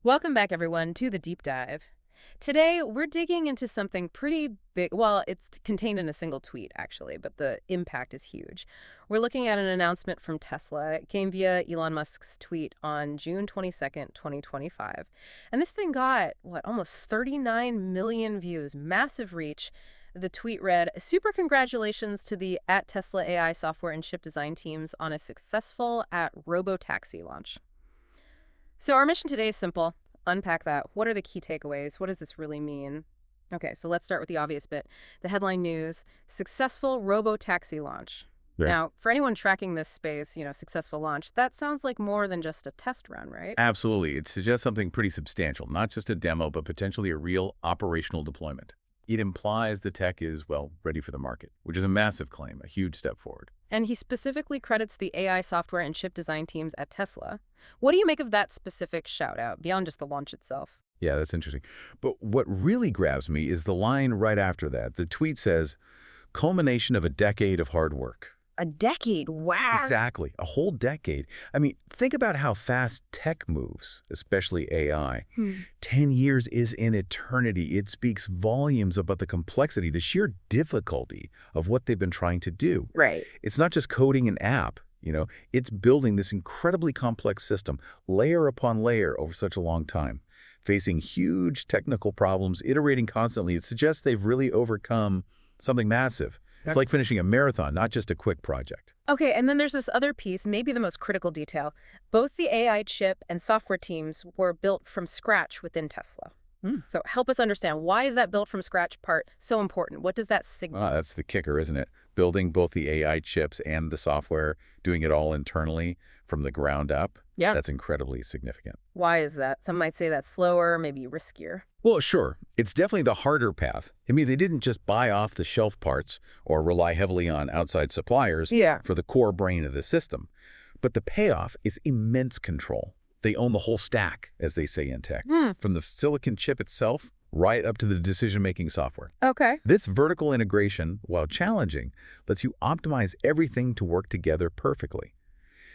Welcome back, everyone, to the deep dive. Today, we're digging into something pretty big. Well, it's contained in a single tweet, actually, but the impact is huge. We're looking at an announcement from Tesla. It came via Elon Musk's tweet on June 22nd, 2025. And this thing got, almost 39 million views, massive reach. The tweet read, "Super congratulations to the at Tesla AI software and chip design teams on a successful at Robotaxi launch." So our mission today is simple. Unpack that. What are the key takeaways? What does this really mean? Okay, so let's start with the obvious bit. The headline news, successful robo-taxi launch. Right. Now, for anyone tracking this space, successful launch, that sounds like more than just a test run, right? Absolutely. It suggests something pretty substantial, not just a demo, but potentially a real operational deployment. It implies the tech is, well, ready for the market, which is a massive claim, a huge step forward. And he specifically credits the AI software and chip design teams at Tesla. What do you make of that specific shout out, beyond just the launch itself? Yeah, that's interesting. But what really grabs me is the line right after that. The tweet says, culmination of a decade of hard work. A decade, wow. Exactly. A whole decade. I mean, think about how fast tech moves, especially AI. 10 years is an eternity. It speaks volumes about the complexity, the sheer difficulty of what they've been trying to do. Right. It's not just coding an app, it's building this incredibly complex system, layer upon layer over such a long time, facing huge technical problems, iterating constantly. It suggests they've really overcome something massive. It's like finishing a marathon, not just a quick project. Okay, and then there's this other piece, maybe the most critical detail. Both the AI chip and software teams were built from scratch within Tesla. So help us understand, why is that built from scratch part so important? What does that signal? That's the kicker, isn't it? Building both the AI chips and the software, doing it all internally from the ground up. Yeah. That's incredibly significant. Why is that? Some might say that's slower, maybe riskier. Well, sure. It's definitely the harder path. I mean, they didn't just buy off the shelf parts or rely heavily on outside suppliers for the core brain of the system. But the payoff is immense control. They own the whole stack, as they say in tech, from the silicon chip itself right up to the decision-making software. Okay. This vertical integration, while challenging, lets you optimize everything to work together perfectly.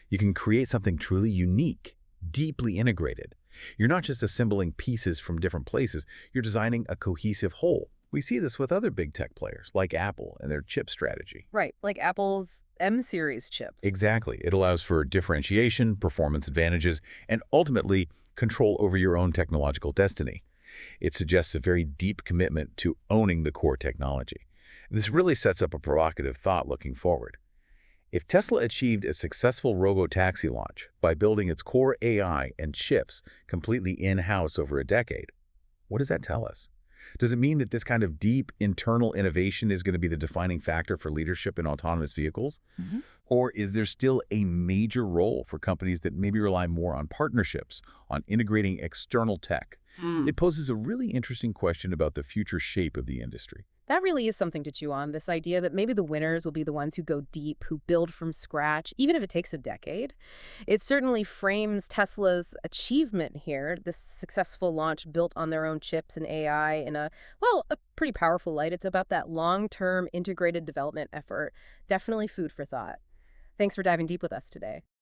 You can create something truly unique, deeply integrated. You're not just assembling pieces from different places, you're designing a cohesive whole. We see this with other big tech players, like Apple and their chip strategy. Right, like Apple's M-series chips. Exactly. It allows for differentiation, performance advantages, and ultimately control over your own technological destiny. It suggests a very deep commitment to owning the core technology. This really sets up a provocative thought looking forward. If Tesla achieved a successful robo-taxi launch by building its core AI and chips completely in-house over a decade, what does that tell us? Does it mean that this kind of deep internal innovation is going to be the defining factor for leadership in autonomous vehicles? Or is there still a major role for companies that maybe rely more on partnerships, on integrating external tech? It poses a really interesting question about the future shape of the industry. That really is something to chew on, this idea that maybe the winners will be the ones who go deep, who build from scratch, even if it takes a decade. It certainly frames Tesla's achievement here, this successful launch built on their own chips and AI in a pretty powerful light. It's about that long-term integrated development effort. Definitely food for thought. Thanks for diving deep with us today.